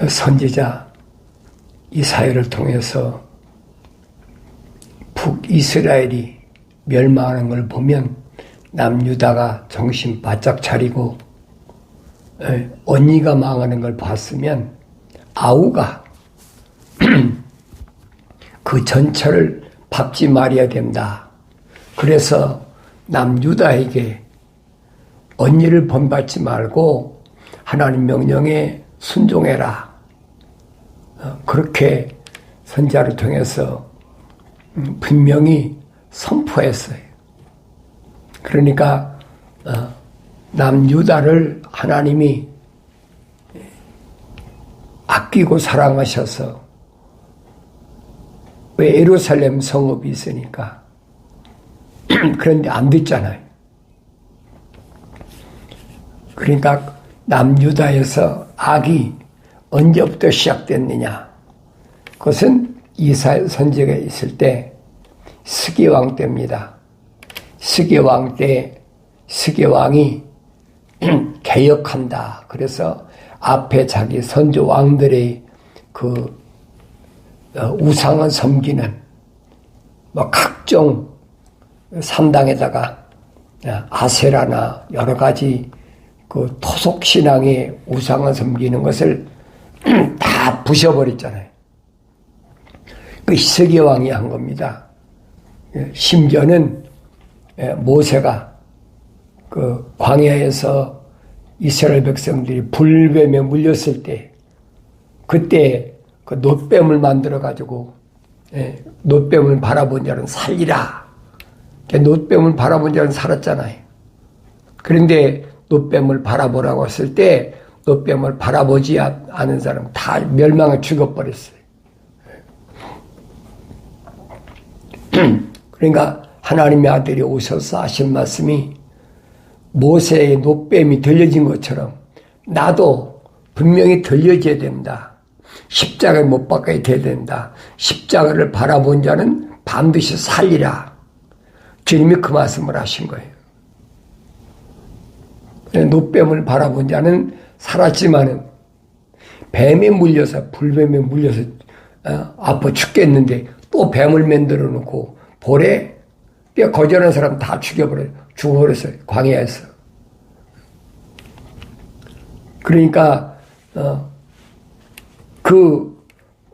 선지자 이사야를 통해서 북이스라엘이 멸망하는 걸 보면 남유다가 정신 바짝 차리고 언니가 망하는 걸 봤으면 아우가 그 전철을 밟지 말아야 된다. 그래서 남유다에게 언니를 본받지 말고 하나님 명령에 순종해라. 그렇게 선지자를 통해서 분명히 선포했어요. 그러니까 남유다를 하나님이 아끼고 사랑하셔서 왜 예루살렘 성읍이 있으니까 그런데 안 듣잖아요. 그러니까 남유다에서 악이 언제부터 시작됐느냐? 그것은 이사야 선지자가 있을 때 스게왕 때입니다. 스게왕 때 스게왕이 개혁한다. 그래서 앞에 자기 선조 왕들의 그 우상을 섬기는 뭐 각종 산당에다가 아세라나 여러 가지 그 토속 신앙의 우상을 섬기는 것을 다 부셔버렸잖아요. 그 스게왕이 한 겁니다. 심지어는 모세가 그 광야에서 이스라엘 백성들이 불뱀에 물렸을 때 그때 그 놋뱀을 만들어 가지고 놋뱀을 바라본 자는 살리라. 놋뱀을 바라본 자는 살았잖아요. 그런데 놋뱀을 바라보라고 했을 때 놋뱀을 바라보지 않은 사람 다 멸망에 죽어버렸어요. 그러니까 하나님의 아들이 오셔서 하신 말씀이 모세의 놋뱀이 들려진 것처럼 나도 분명히 들려져야 된다. 십자가에 못 박아야 된다. 십자가를 바라본 자는 반드시 살리라. 주님이 그 말씀을 하신 거예요. 놋뱀을 바라본 자는 살았지만은 뱀에 물려서 불뱀에 물려서 아파 죽겠는데 또 뱀을 만들어 놓고 볼에 거절한 사람 다 죽어버렸어요. 광야에서. 그러니까 그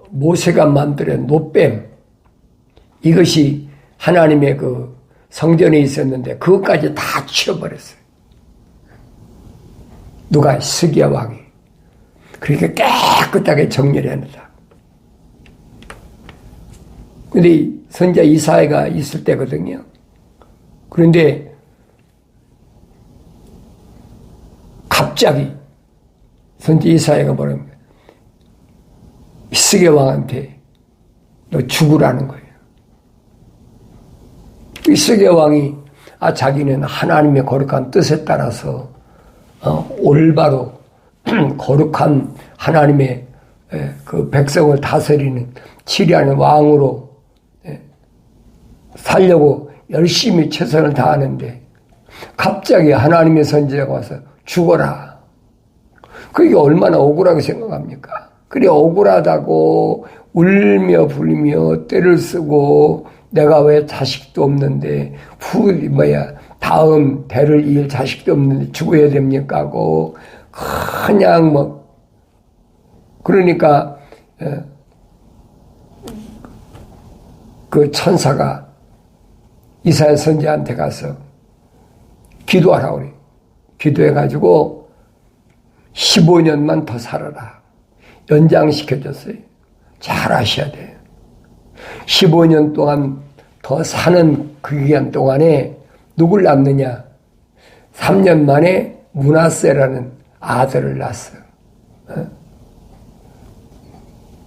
모세가 만든 놋뱀 이것이 하나님의 그 성전에 있었는데 그것까지 다 치워버렸어요. 누가? 스기야 왕이. 그러니까 깨끗하게 정렬해낸다. 근데 선지자 이사야가 있을 때거든요. 그런데 갑자기 선지자 이사야가 뭐라는 거예요? 스게 왕한테 너 죽으라는 거예요. 이 스게 왕이 자기는 하나님의 거룩한 뜻에 따라서 올바로 거룩한 하나님의 그 백성을 다스리는 치리하는 왕으로 살려고 열심히 최선을 다하는데 갑자기 하나님의 선지자가 와서 죽어라. 그게 얼마나 억울하게 생각합니까? 그래 억울하다고 울며 불며 떼를 쓰고 내가 왜 자식도 없는데 다음 대를 이을 자식도 없는데 죽어야 됩니까 하고 그냥 그러니까 그 천사가 이사야 선지자한테 가서 기도하라고 그래. 기도해가지고 15년만 더 살아라. 연장시켜줬어요. 잘 아셔야 돼요. 15년 동안 더 사는 그 기간 동안에 누굴 낳느냐? 3년 만에 므낫세라는 아들을 낳았어요.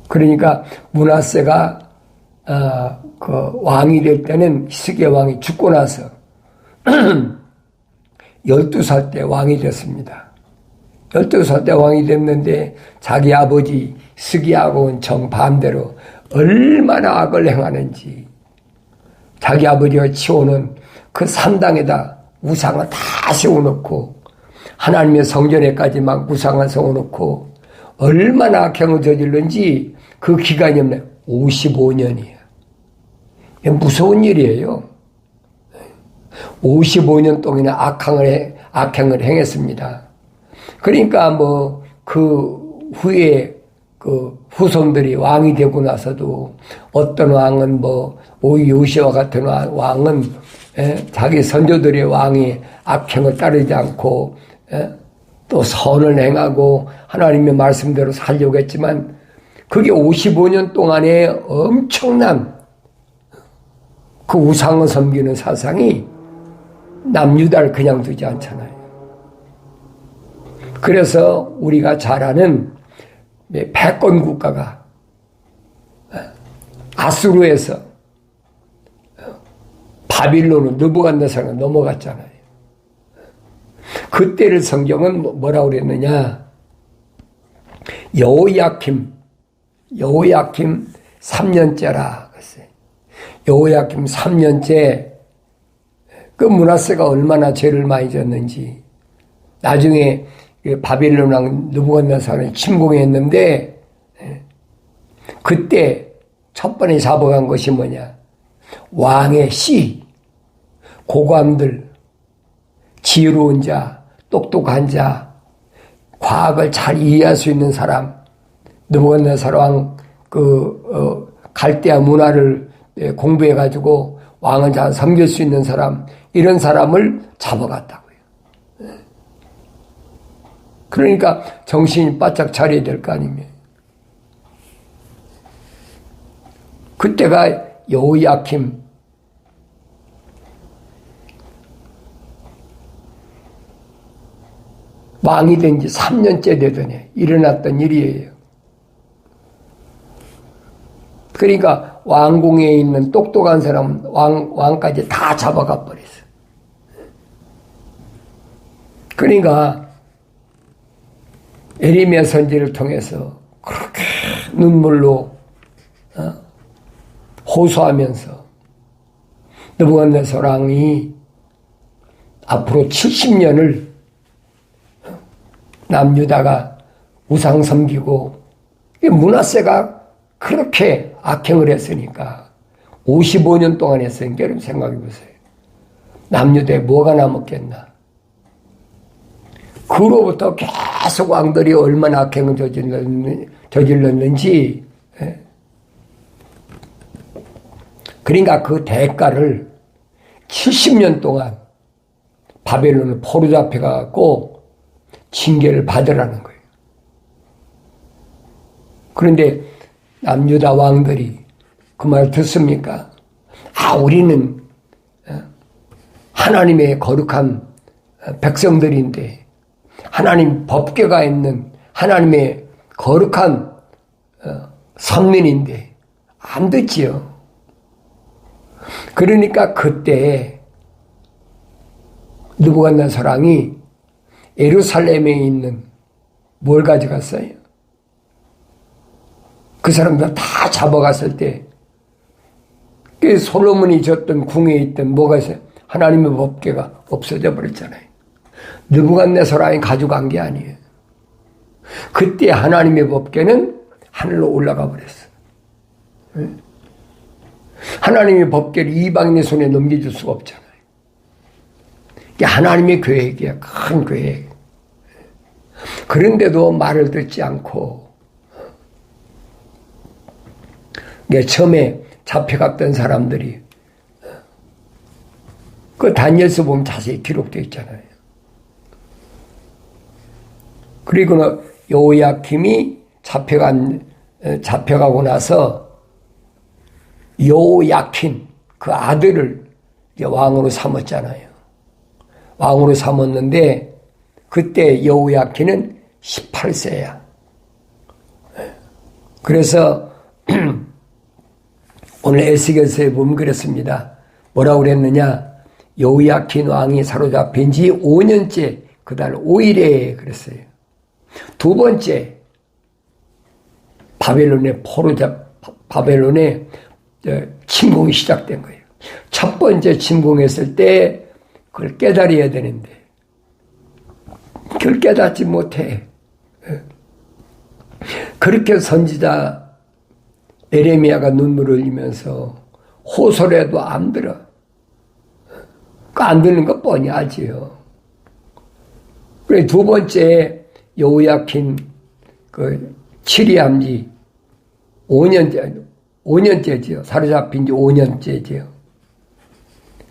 그러니까 므낫세가 그 왕이 될 때는 스게 왕이 죽고 나서 12살 때 왕이 됐습니다. 12살 때 왕이 됐는데 자기 아버지 스기야하고는 정반대로 얼마나 악을 행하는지 자기 아버지가 치워놓은 그 산당에다 우상을 다 세워놓고 하나님의 성전에까지 막 우상을 세워놓고 얼마나 악행을 저질렀는지 그 기간이 없네. 55년이에요. 무서운 일이에요. 55년 동안이나 악행을 행했습니다. 그러니까 그 후에 그 후손들이 왕이 되고 나서도 어떤 왕은 오히 요시와 같은 왕은 자기 선조들의 왕이 악행을 따르지 않고 또 선을 행하고 하나님의 말씀대로 살려고 했지만 그게 55년 동안에 엄청난 그 우상을 섬기는 사상이 남유다를 그냥 두지 않잖아요. 그래서 우리가 잘 아는 패권 국가가 아수르에서 바빌론으로 느부갓네살로 넘어갔잖아요. 그때를 성경은 뭐라고 그랬느냐? 여호야킴 3년째라 그랬어요. 여호야킴 3년째 그 므낫세가 얼마나 죄를 많이 졌는지 나중에 바빌론 왕 느부갓네살을 침공했는데 그때 첫 번에 잡아간 것이 뭐냐? 왕의 씨, 고관들, 지혜로운 자, 똑똑한 자, 과학을 잘 이해할 수 있는 사람, 느부갓네살 왕 갈대아 문화를 공부해가지고 왕을 잘 섬길 수 있는 사람, 이런 사람을 잡아갔다고요. 그러니까 정신이 바짝 차려야 될 거 아닙니까? 그때가 여호야킴 왕이 된 지 3년째 되더니 일어났던 일이에요. 그러니까 왕궁에 있는 똑똑한 사람 왕까지 다 잡아가 버렸어요. 그러니까 에레미야 선지를 통해서 그렇게 눈물로 호소하면서 느부갓네살 왕이 앞으로 70년을 남유다가 우상 섬기고 므낫세가 그렇게 악행을 했으니까 55년 동안 했으니까 여러분 생각해 보세요. 남유다에 뭐가 남았겠나? 그로부터 계속 왕들이 얼마나 악행을 저질렀는지 그러니까 그 대가를 70년 동안 바벨론을 포로 잡혀가고 징계를 받으라는 거예요. 그런데 남유다 왕들이 그 말 듣습니까? 우리는 하나님의 거룩한 백성들인데 하나님 법궤가 있는 하나님의 거룩한 선민인데 안 듣지요. 그러니까 그때 느부갓네살 왕이 예루살렘에 있는 뭘 가져갔어요? 그 사람들 다 잡아갔을 때 그 솔로몬이 졌던 궁에 있던 뭐가 있어요? 하나님의 법궤가 없어져 버렸잖아요. 느부갓네살 왕이 가져간 게 아니에요. 그때 하나님의 법궤는 하늘로 올라가 버렸어요. 하나님의 법궤를 이방인의 손에 넘겨줄 수가 없잖아요. 이게 하나님의 계획이야. 큰 계획. 그런데도 말을 듣지 않고 처음에 잡혀갔던 사람들이 그 다니엘서 보면 자세히 기록되어 있잖아요. 그리고 여호야킴이 잡혀가고 나서 여호야킨 그 아들을 이제 왕으로 삼았잖아요. 왕으로 삼았는데 그때 여호야킨은 18세야. 그래서 오늘 에스겔서에 보면 그랬습니다. 뭐라고 그랬느냐? 여호야킨 왕이 사로잡힌 지 5년째 그달 5일에 그랬어요. 두 번째 바벨론의 침공이 시작된 거예요. 첫 번째 침공했을 때 그걸 깨달아야 되는데 그걸 깨닫지 못해. 그렇게 선지자 에레미야가 눈물을 흘리면서 호소를 해도 안 들어. 안 듣는 것 뻔히 알지요. 그래 두 번째 여호야킨 그 치리암지 5년째지요. 사로잡힌 지 5년째지요.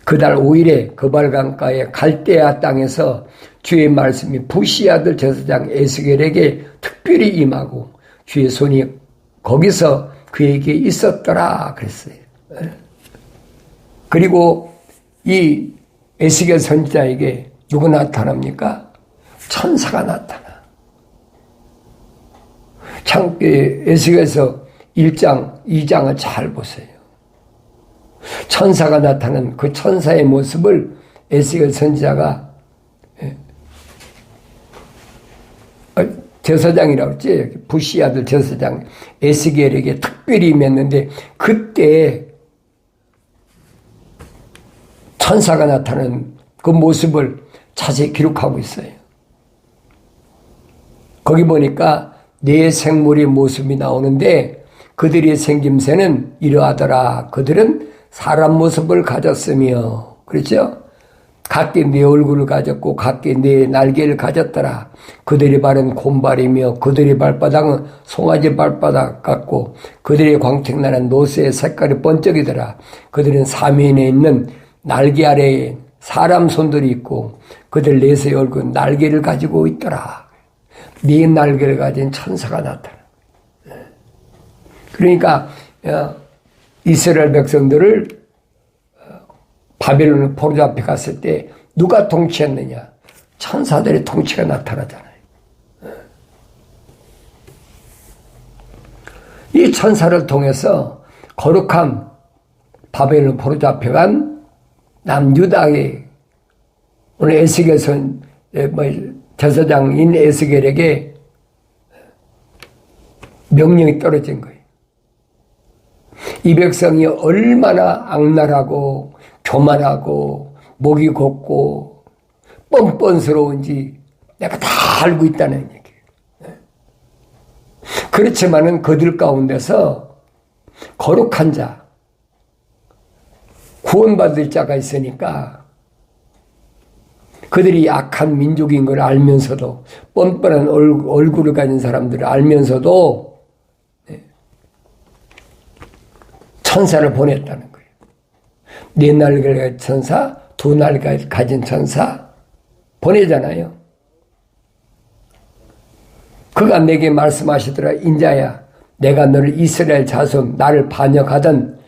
그달 5일에 그발강가의 갈대아 땅에서 주의 말씀이 부시 아들 제사장 에스겔에게 특별히 임하고 주의 손이 거기서 그에게 있었더라 그랬어요. 그리고 이 에스겔 선지자에게 누구 나타납니까? 천사가 나타나. 에스겔서 1장, 2장을 잘 보세요. 천사가 나타난 그 천사의 모습을 에스겔 선지자가 제사장이라고 했지. 부시 아들 제사장 에스겔에게 특별히 임했는데 그때 천사가 나타나는 그 모습을 자세히 기록하고 있어요. 거기 보니까 네 생물의 모습이 나오는데 그들의 생김새는 이러하더라. 그들은 사람 모습을 가졌으며, 그렇죠? 각기 네 얼굴을 가졌고 각기 네 날개를 가졌더라. 그들의 발은 곰발이며 그들의 발바닥은 송아지 발바닥 같고 그들의 광택나는 노새의 색깔이 번쩍이더라. 그들은 사면에 있는 날개 아래에 사람 손들이 있고 그들 넷의 얼굴 날개를 가지고 있더라. 네 날개를 가진 천사가 나타나. 그러니까 이스라엘 백성들을 바벨론 포로 앞에 갔을 때 누가 통치했느냐? 천사들의 통치가 나타나잖아요. 이 천사를 통해서 거룩한 바벨론 포로 잡혀간 남유다의 오늘 에스겔 제사장인 에스겔에게 명령이 떨어진 거예요. 이 백성이 얼마나 악랄하고 교만하고 목이 곱고 뻔뻔스러운지 내가 다 알고 있다는 얘기예요. 그렇지만은 그들 가운데서 거룩한 자, 구원받을 자가 있으니까 그들이 악한 민족인 걸 알면서도 뻔뻔한 얼굴을 가진 사람들을 알면서도 천사를 보냈다는 거예요. 네 날개를 가진 천사, 두 날개를 가진 천사 보내잖아요. 그가 내게 말씀하시더라. 인자야, 내가 너를 이스라엘 자손, 나를 반역하던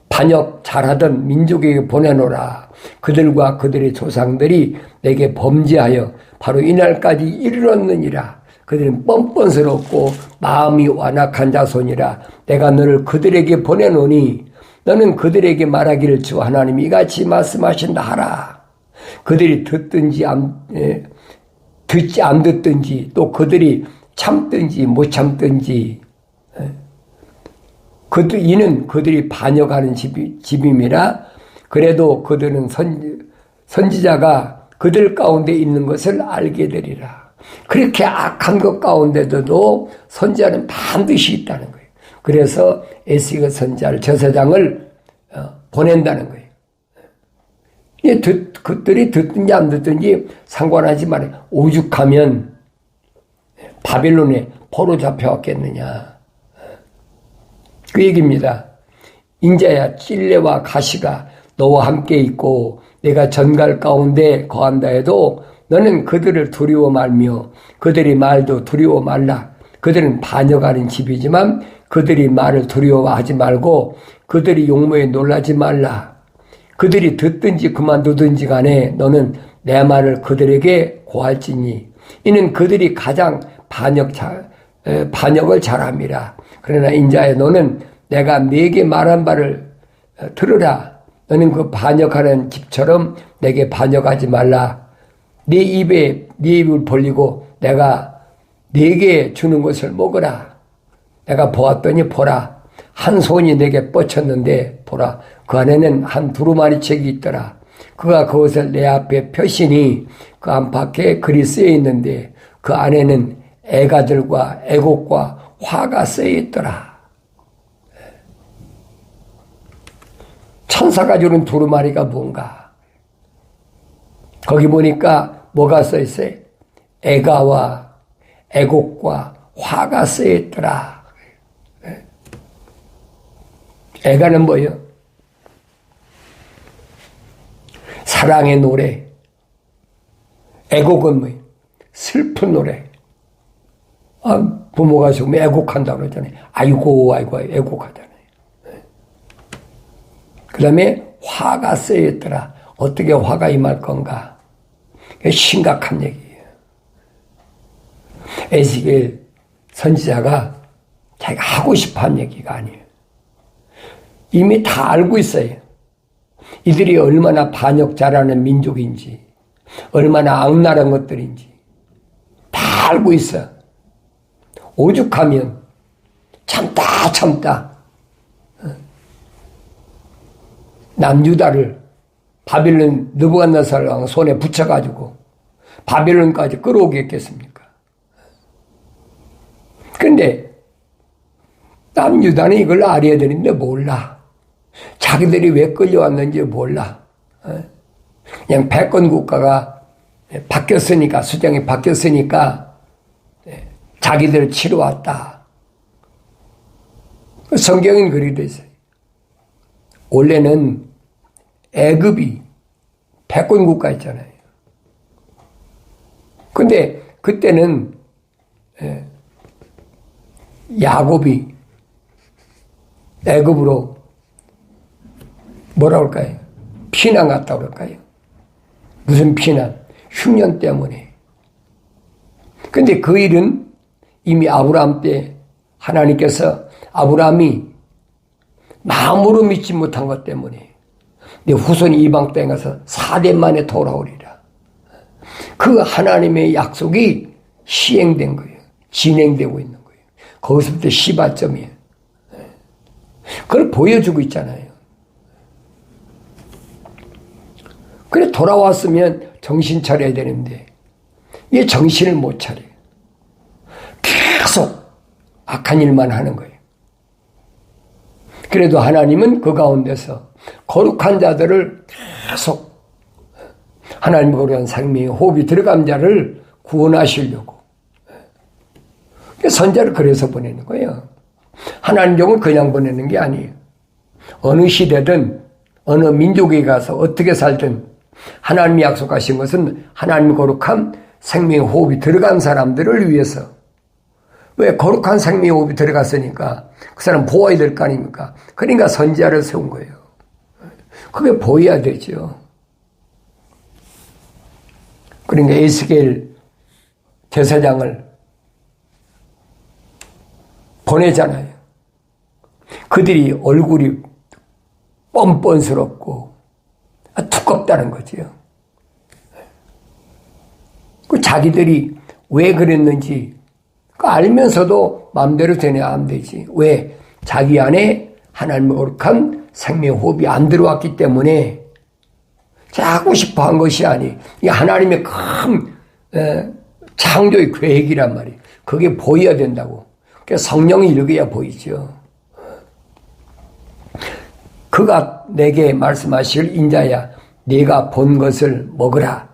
반역 잘하던 민족에게 보내노라. 그들과 그들의 조상들이 내게 범죄하여 바로 이날까지 이르렀느니라. 그들은 뻔뻔스럽고 마음이 완악한 자손이라. 내가 너를 그들에게 보내노니 너는 그들에게 말하기를 주 하나님이 이같이 말씀하신다 하라. 그들이 듣든지 듣지 안 듣든지 또 그들이 참든지 못 참든지 이는 그들이 반역하는 집임이라. 그래도 그들은 선지자가 그들 가운데 있는 것을 알게 되리라. 그렇게 악한 것 가운데도 선지자는 반드시 있다는 거예요. 그래서 에스겔 선지자를 제사장을 보낸다는 거예요. 그들이 듣든지 안 듣든지 상관하지 말아요. 오죽하면 바벨론에 포로 잡혀왔겠느냐. 그 얘기입니다. 인자야, 찔레와 가시가 너와 함께 있고 내가 전갈 가운데 거한다 해도 너는 그들을 두려워 말며 그들의 말도 두려워 말라. 그들은 반역하는 집이지만 그들이 말을 두려워하지 말고 그들이 용모에 놀라지 말라. 그들이 듣든지 그만두든지 간에 너는 내 말을 그들에게 고할지니 이는 그들이 가장 반역을 잘함이라. 그러나 인자야, 너는 내가 네게 말한 바를 들으라. 너는 그 반역하는 집처럼 내게 반역하지 말라. 네 입을 벌리고 내가 네게 주는 것을 먹으라. 내가 보았더니 보라, 한 손이 내게 뻗쳤는데 보라, 그 안에는 한 두루마리 책이 있더라. 그가 그것을 내 앞에 펴시니 그 안팎에 글이 쓰여 있는데 그 안에는 애가들과 애곡과 화가 쓰여있더라. 천사가 주는 두루마리가 뭔가? 거기 보니까 뭐가 써있어요? 애가와 애곡과 화가 쓰여있더라. 애가는 뭐예요? 사랑의 노래. 애곡은 뭐예요? 슬픈 노래. 부모가 죽으면 애곡한다고 그러잖아요. 아이고 애곡하잖아요. 그 다음에 화가 쓰였더라. 어떻게 화가 임할 건가? 심각한 얘기예요. 에스겔 선지자가 자기가 하고 싶어 한 얘기가 아니에요. 이미 다 알고 있어요. 이들이 얼마나 반역 잘하는 민족인지, 얼마나 악랄한 것들인지 다 알고 있어. 오죽하면 참다 남유다를 바빌론 느부갓네살 왕 손에 붙여가지고 바빌론까지 끌어오겠겠습니까? 근데 남유다는 이걸 알아야 되는데 몰라. 자기들이 왜 끌려왔는지 몰라. 그냥 패권 국가가 바뀌었으니까, 수장이 바뀌었으니까 자기들을 치러 왔다. 성경은 그리 돼 있어요. 원래는 애굽이 패권 국가였잖아요. 근데 그때는 야곱이 애굽으로 뭐라 할까요? 피난 갔다 그럴까요? 무슨 피난? 흉년 때문에. 근데 그 일은 이미 아브라함 때 하나님께서 아브라함이 마음으로 믿지 못한 것 때문에 내 후손이 이방 땅에 가서 4대 만에 돌아오리라. 그 하나님의 약속이 시행된 거예요. 진행되고 있는 거예요. 거기서부터 시발점이에요. 그걸 보여주고 있잖아요. 그래 돌아왔으면 정신 차려야 되는데 얘 정신을 못 차려요. 계속 악한 일만 하는 거예요. 그래도 하나님은 그 가운데서 거룩한 자들을 계속 하나님의 거룩한 생명의 호흡이 들어간 자를 구원하시려고 선자를 그래서 보내는 거예요. 하나님 종을 그냥 보내는 게 아니에요. 어느 시대든 어느 민족에 가서 어떻게 살든 하나님이 약속하신 것은 하나님의 거룩한 생명의 호흡이 들어간 사람들을 위해서. 왜? 거룩한 생명의 호흡이 들어갔으니까 그 사람 보호해야 될 거 아닙니까? 그러니까 선지자를 세운 거예요. 그게 보여야 되죠. 그러니까 에스겔 제사장을 보내잖아요. 그들이 얼굴이 뻔뻔스럽고 두껍다는 거죠. 그 자기들이 왜 그랬는지 알면서도 마음대로 되냐 안 되지. 왜? 자기 안에 하나님의 거룩한 생명 호흡이 안 들어왔기 때문에 하고 싶어 한 것이 아니. 이 하나님의 큰 창조의 계획이란 말이에요. 그게 보여야 된다고. 그래서 성령이 이르게야 보이죠. 그가 내게 말씀하실 인자야, 네가 본 것을 먹으라.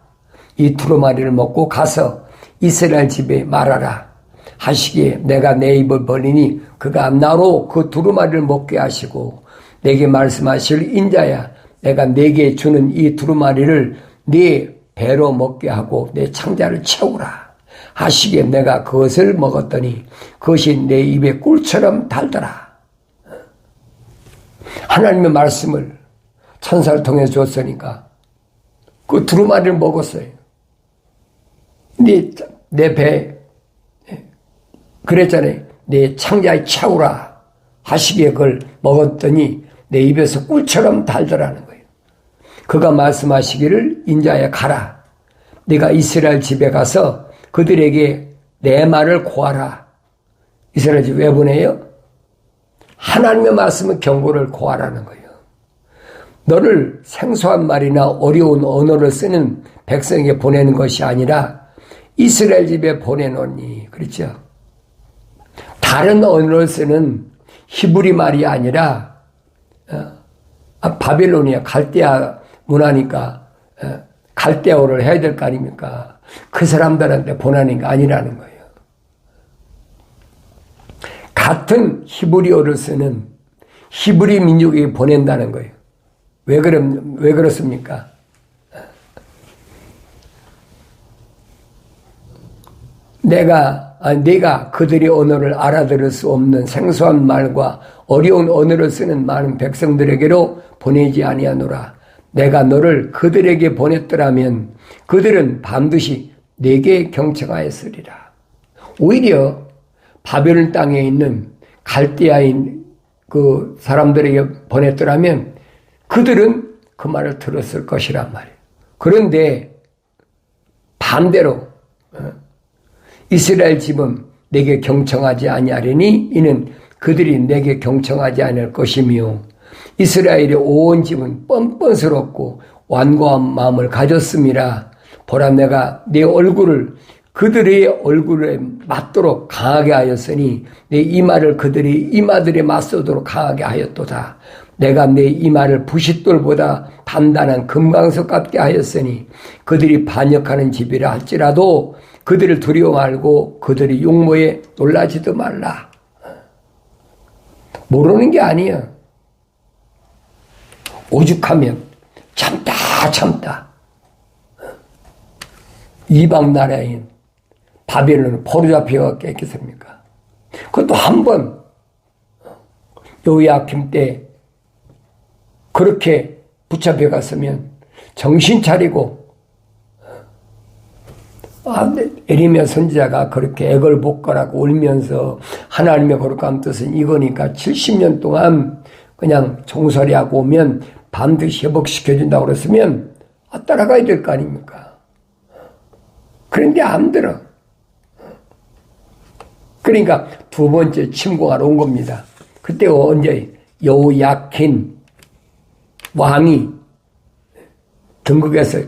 이 두루마리를 먹고 가서 이스라엘 집에 말하라. 하시기에 내가 내 입을 벌리니 그가 나로 그 두루마리를 먹게 하시고 내게 말씀하실 인자야, 내가 네게 주는 이 두루마리를 네 배로 먹게 하고 내 창자를 채우라. 하시기에 내가 그것을 먹었더니 그것이 내 입에 꿀처럼 달더라. 하나님의 말씀을 천사를 통해 줬으니까 그 두루마리를 먹었어요. 내 배 그랬잖아요. 내 창자에 채우라 하시기에 그걸 먹었더니 내 입에서 꿀처럼 달더라는 거예요. 그가 말씀하시기를 인자야 가라. 네가 이스라엘 집에 가서 그들에게 내 말을 고하라. 이스라엘 집 왜 보내요? 하나님의 말씀은 경고를 고하라는 거예요. 너를 생소한 말이나 어려운 언어를 쓰는 백성에게 보내는 것이 아니라 이스라엘 집에 보내노니. 그렇죠? 다른 언어를 쓰는 히브리 말이 아니라 바벨로니아 갈대아 문화니까 갈대어를 해야 될 거 아닙니까? 그 사람들한테 보내는 게 아니라는 거예요. 같은 히브리어를 쓰는 히브리 민족에게 보낸다는 거예요. 왜 그렇습니까? 내가 그들의 언어를 알아들을 수 없는 생소한 말과 어려운 언어를 쓰는 많은 백성들에게로 보내지 아니하노라. 내가 너를 그들에게 보냈더라면 그들은 반드시 내게 경청하였으리라. 오히려 바벨론 땅에 있는 갈대아인 그 사람들에게 보냈더라면 그들은 그 말을 들었을 것이란 말이에요. 그런데 반대로 이스라엘 집은 내게 경청하지 아니하리니 이는 그들이 내게 경청하지 않을 것이며 이스라엘의 온 집은 뻔뻔스럽고 완고한 마음을 가졌음이라. 보라, 내가 내 얼굴을 그들의 얼굴에 맞도록 강하게 하였으니 내 이마를 그들의 이마들에 맞서도록 강하게 하였도다. 내가 내 이마를 부싯돌보다 단단한 금강석 같게 하였으니 그들이 반역하는 집이라 할지라도 그들을 두려워 말고 그들의 용모에 놀라지도 말라. 모르는 게 아니야. 오죽하면 참다. 이방 나라인 바벨론은 포로잡혀가 깼겠습니까? 그것도 한 번 요야킴 때 그렇게 붙잡혀 갔으면 정신 차리고 에리미야 선지자가 그렇게 애걸복걸하고 울면서 하나님의 거룩한 뜻은 이거니까 70년 동안 그냥 종살이하고 오면 반드시 회복시켜준다고 그랬으면 따라가야 될 거 아닙니까? 그런데 안 들어. 그러니까 두 번째 침공하러 온 겁니다. 그때 언제 여호야킨 왕이 등극했어요.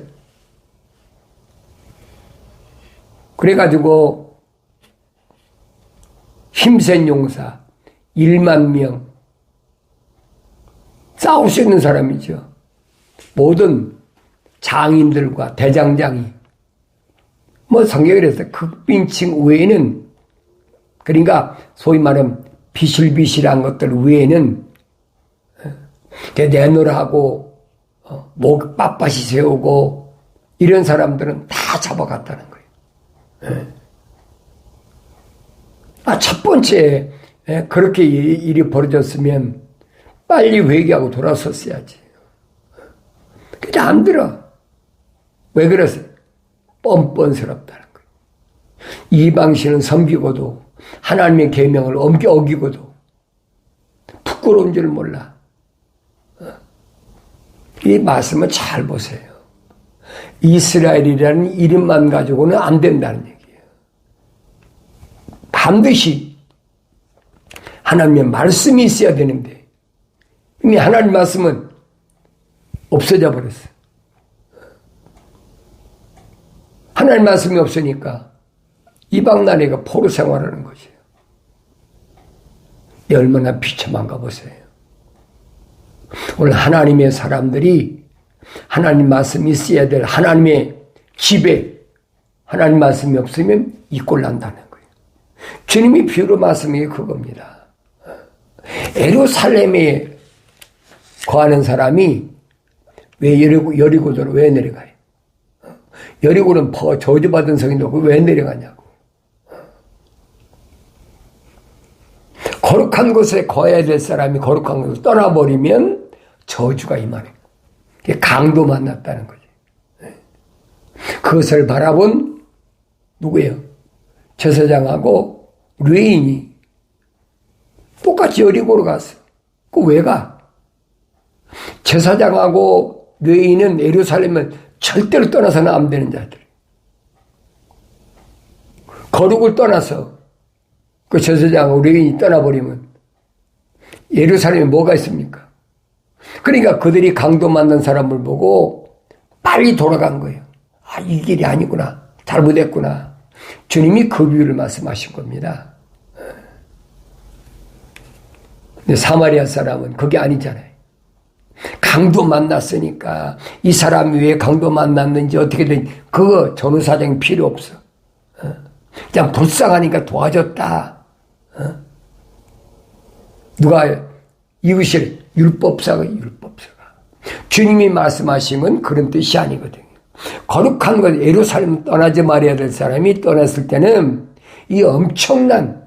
그래가지고 힘센 용사 1만 명 싸울 수 있는 사람이죠. 모든 장인들과 대장장이 성경에 그래서 극빈층 외에는, 그러니까 소위 말하면 비실비실한 것들 외에는 내놓으라고 목 빳빳이 세우고 이런 사람들은 다 잡아갔다는 거예요. 첫 번째 그렇게 일이 벌어졌으면 빨리 회개하고 돌아섰어야지. 근데 안 들어. 왜 그랬어요? 뻔뻔스럽다는 거예요. 이방신은 섬기고도 하나님의 계명을 어기고도 부끄러운 줄 몰라. 이 말씀을 잘 보세요. 이스라엘이라는 이름만 가지고는 안 된다는 얘기예요. 반드시 하나님의 말씀이 있어야 되는데 이미 하나님 말씀은 없어져 버렸어요. 하나님 말씀이 없으니까 이방 나라가 포로 생활하는 것이에요. 얼마나 비참한가 보세요. 오늘 하나님의 사람들이 하나님 말씀이 있어야 될 하나님의 집에 하나님 말씀이 없으면 이 꼴 난다는 거예요. 주님이 비유로 말씀이 그겁니다. 예루살렘에 거하는 사람이 왜 여리고도로 왜 내려가요? 여리고는 저주받은 성인도 왜 내려가냐고. 거룩한 곳에 거해야 될 사람이 거룩한 곳을 떠나버리면 저주가 임하네. 강도 만났다는 거지. 그것을 바라본 누구예요? 제사장하고 레인이 똑같이 여리고로 갔어. 그 왜 가? 제사장하고 레인은 예루살렘은 절대로 떠나서는 안 되는 자들. 거룩을 떠나서 그 제사장하고 레인이 떠나버리면 예루살렘에 뭐가 있습니까? 그러니까 그들이 강도 만난 사람을 보고 빨리 돌아간 거예요. 이 길이 아니구나. 잘못했구나. 주님이 그 비유를 말씀하신 겁니다. 근데 사마리아 사람은 그게 아니잖아요. 강도 만났으니까 이 사람이 왜 강도 만났는지 어떻게든 그거 전후사정이 필요 없어. 그냥 불쌍하니까 도와줬다. 누가 이웃을 율법사가 주님이 말씀하시면 그런 뜻이 아니거든요. 거룩한 것, 예루살렘 떠나지 말아야 될 사람이 떠났을 때는 이 엄청난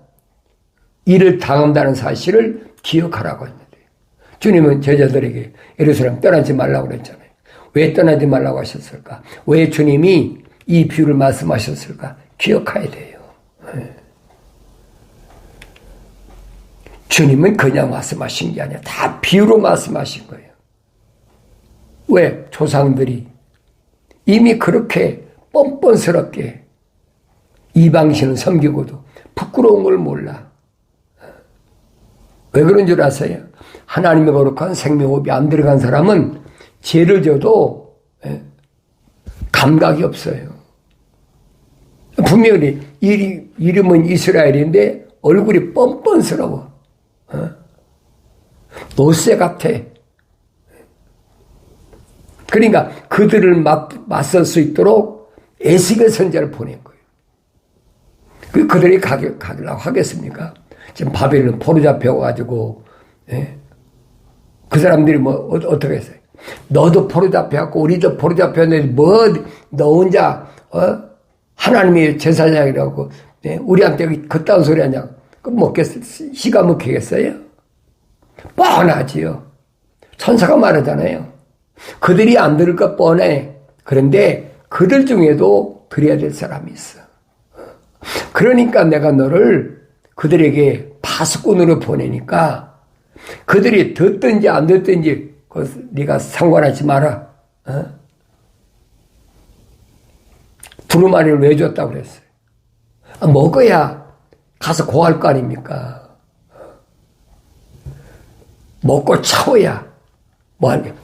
일을 당한다는 사실을 기억하라고 했는데, 주님은 제자들에게 예루살렘 떠나지 말라고 그랬잖아요. 왜 떠나지 말라고 하셨을까? 왜 주님이 이 비유를 말씀하셨을까? 기억해야 돼요. 주님은 그냥 말씀하신 게 아니라 다 비유로 말씀하신 거예요. 왜? 조상들이 이미 그렇게 뻔뻔스럽게 이방신을 섬기고도 부끄러운 걸 몰라. 왜 그런 줄 아세요? 하나님의 거룩한 생명호흡이 안 들어간 사람은 죄를 져도 감각이 없어요. 분명히 이름은 이스라엘인데 얼굴이 뻔뻔스러워. 노새 같아. 그러니까 그들을 맞설 수 있도록 에스겔 선지자를 보낸 거예요. 그들이 가려고 하겠습니까? 지금 바벨론 포로 잡혀가지고, 그 사람들이 어떻게 했어요? 너도 포로 잡혀갖고, 우리도 포로 잡혔는데, 너 혼자, 하나님의 제사장이라고, 우리한테 그딴 소리 하냐? 그럼 시가 먹히겠어요? 뻔하지요. 천사가 말하잖아요. 그들이 안 들을 것 뻔해. 그런데 그들 중에도 드려야 될 사람이 있어. 그러니까 내가 너를 그들에게 파수꾼으로 보내니까 그들이 듣든지 안 듣든지 네가 상관하지 마라. 두루마리를 왜 줬다고 그랬어요? 먹어야 가서 고할 거 아닙니까? 먹고 차워야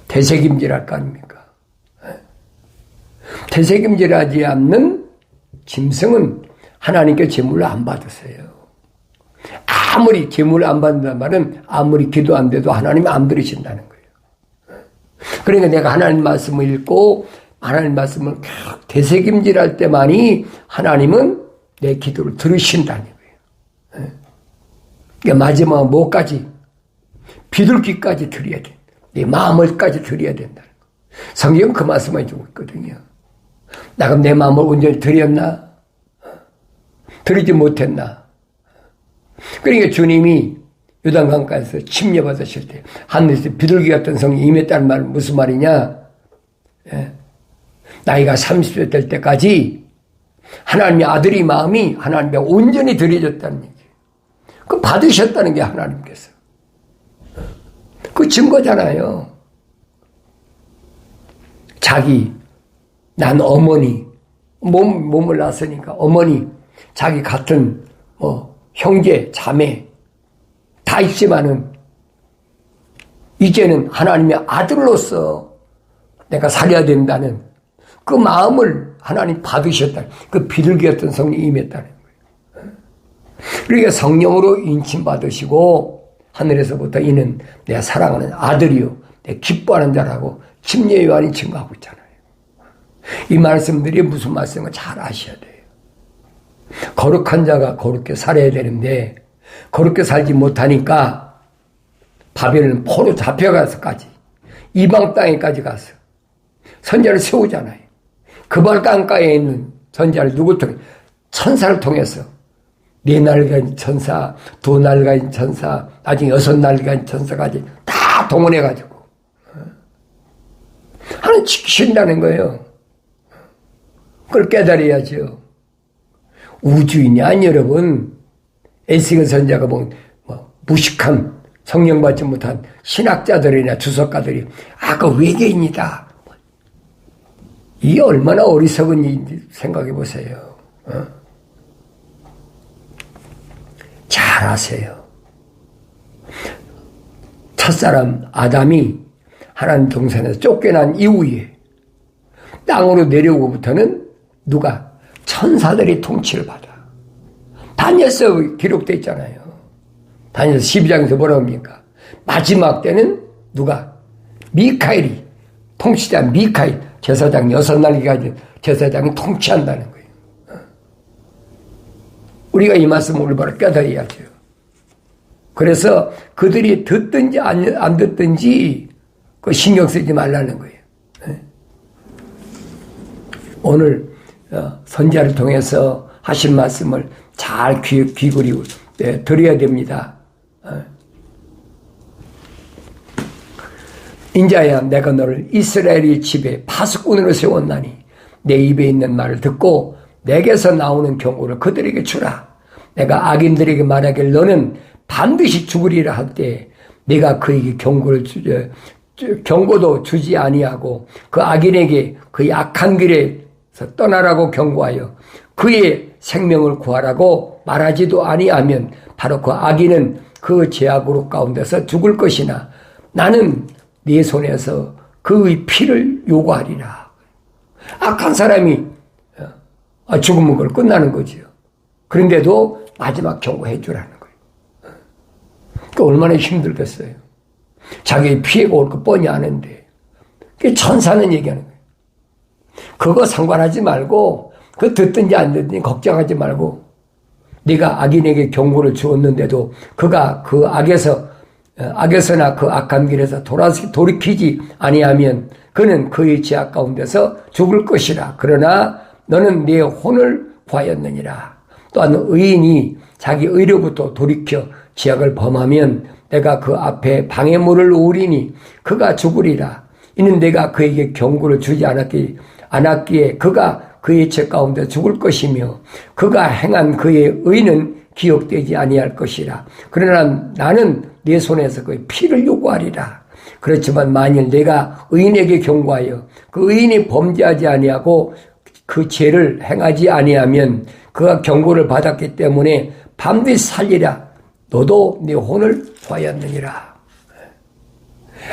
되새김질할 거 아닙니까? 되새김질하지 않는 짐승은 하나님께 제물을 안 받으세요. 아무리 제물을 안 받는다는 말은 아무리 기도 안 돼도 하나님이 안 들으신다는 거예요. 그러니까 내가 하나님 말씀을 읽고 하나님 말씀을 되새김질할 때만이 하나님은 내 기도를 들으신다는 거예요. 그러니까 마지막 뭐까지? 비둘기까지 드려야 돼. 내 마음을까지 드려야 된다는 거예요. 성경은 그 말씀을 해주고 있거든요. 나 그럼 내 마음을 온전히 드렸나? 드리지 못했나? 그러니까 주님이 요단강가에서 침례받으실 때 하늘에서 비둘기 같은 성이 임했다는 말은 무슨 말이냐? 나이가 30세 될 때까지 하나님의 아들의 마음이 하나님께 온전히 드려졌다는 얘기예요. 그 받으셨다는 게 하나님께서. 그 증거잖아요. 난 어머니, 몸을 낳았으니까 어머니, 자기 같은 형제, 자매 다 있지만은 이제는 하나님의 아들로서 내가 살아야 된다는 그 마음을 하나님 받으셨다. 그 비둘기 같은 성령이 임했다는 거예요. 그러니까 성령으로 인침받으시고 하늘에서부터 이는 내가 사랑하는 아들이요 내가 기뻐하는 자라고 침례 요한이 증거하고 있잖아요. 이 말씀들이 무슨 말씀인가 잘 아셔야 돼요. 거룩한 자가 거룩하게 살아야 되는데 거룩하게 살지 못하니까 바벨론 포로 잡혀가서까지 이방 땅에까지 가서 선자를 세우잖아요. 그발 강가에 있는 선자를 누구 통해? 천사를 통해서 4날간 천사, 2날간 천사, 나중에 6날간 천사까지 다 동원해가지고 하나님 지키신다는 거예요. 그걸 깨달아야죠. 우주인이 아니 여러분, 에스겔 선자가 무식한 성령 받지 못한 신학자들이나 주석가들이 그 외계인이다. 이게 얼마나 어리석은 일인지 생각해 보세요. 잘 아세요. 첫사람 아담이 하나님 동산에서 쫓겨난 이후에 땅으로 내려오고부터는 누가? 천사들이 통치를 받아. 다니엘서 기록되어 있잖아요. 다니엘서 12장에서 뭐라고 합니까? 마지막 때는 누가? 미카엘이, 통치자 미카엘, 제사장 6날개 가진 제사장이 통치한다는 거예요. 우리가 이 말씀을 올바로 깨달아야죠. 그래서 그들이 듣든지 안 듣든지 그 신경 쓰지 말라는 거예요. 오늘 선지자를 통해서 하신 말씀을 잘 귀고리고 들어야 됩니다. 인자야, 내가 너를 이스라엘의 집에 파수꾼으로 세웠나니 내 입에 있는 말을 듣고 내게서 나오는 경고를 그들에게 주라. 내가 악인들에게 말하길 너는 반드시 죽으리라 할 때 내가 그에게 경고도 주지 아니하고 그 악인에게 그의 악한 길에서 떠나라고 경고하여 그의 생명을 구하라고 말하지도 아니하면 바로 그 악인은 그 죄악으로 가운데서 죽을 것이나 나는 네 손에서 그의 피를 요구하리라. 악한 사람이 죽으면 그걸 끝나는 거지요. 그런데도 마지막 경고해 주라는 거예요. 그러니까 얼마나 힘들겠어요. 자기 피해가 올 거 뻔히 아는데. 그게 천사는 얘기하는 거예요. 그거 상관하지 말고 그거 듣든지 안 듣든지 걱정하지 말고 네가 악인에게 경고를 주었는데도 그가 그 악에서나 그 악한 길에서 돌이키지 아니하면 그는 그의 죄악 가운데서 죽을 것이라. 그러나 너는 네 혼을 구하였느니라. 또한 의인이 자기 의로부터 돌이켜 죄악을 범하면 내가 그 앞에 방해물을 놓으리니 그가 죽으리라. 이는 내가 그에게 경고를 주지 않았기에 그가 그의 죄 가운데 죽을 것이며 그가 행한 그의 의는 기억되지 아니할 것이라. 그러나 나는 네 손에서 그의 피를 요구하리라. 그렇지만 만일 내가 의인에게 경고하여 그 의인이 범죄하지 아니하고 그 죄를 행하지 아니하면 그가 경고를 받았기 때문에 반드시 살리라. 너도 네 혼을 구하였느니라.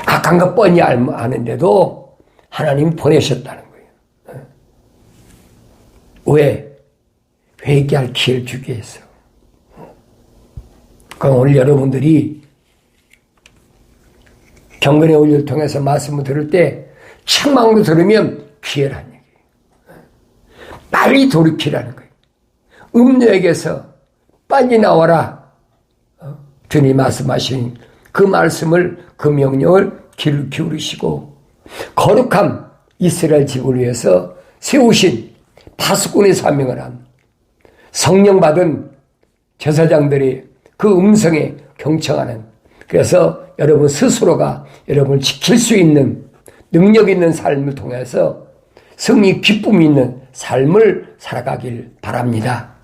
악한 것 뻔히 아는데도 하나님이 보내셨다는 거예요. 왜? 회개할 기회를 주기 위해서. 그럼 오늘 여러분들이 경건의 원리를 통해서 말씀을 들을 때 책망으로 들으면 기회라는 얘기예요. 빨리 돌이키라는 거예요. 음녀에게서 빨리 나와라. 주님 말씀하신 그 말씀을, 그 명령을 귀를 기울이시고 거룩한 이스라엘 집을 위해서 세우신 파수꾼의 사명을 한 성령 받은 제사장들이 그 음성에 경청하는, 그래서 여러분 스스로가 여러분을 지킬 수 있는 능력 있는 삶을 통해서 승리, 기쁨이 있는 삶을 살아가길 바랍니다.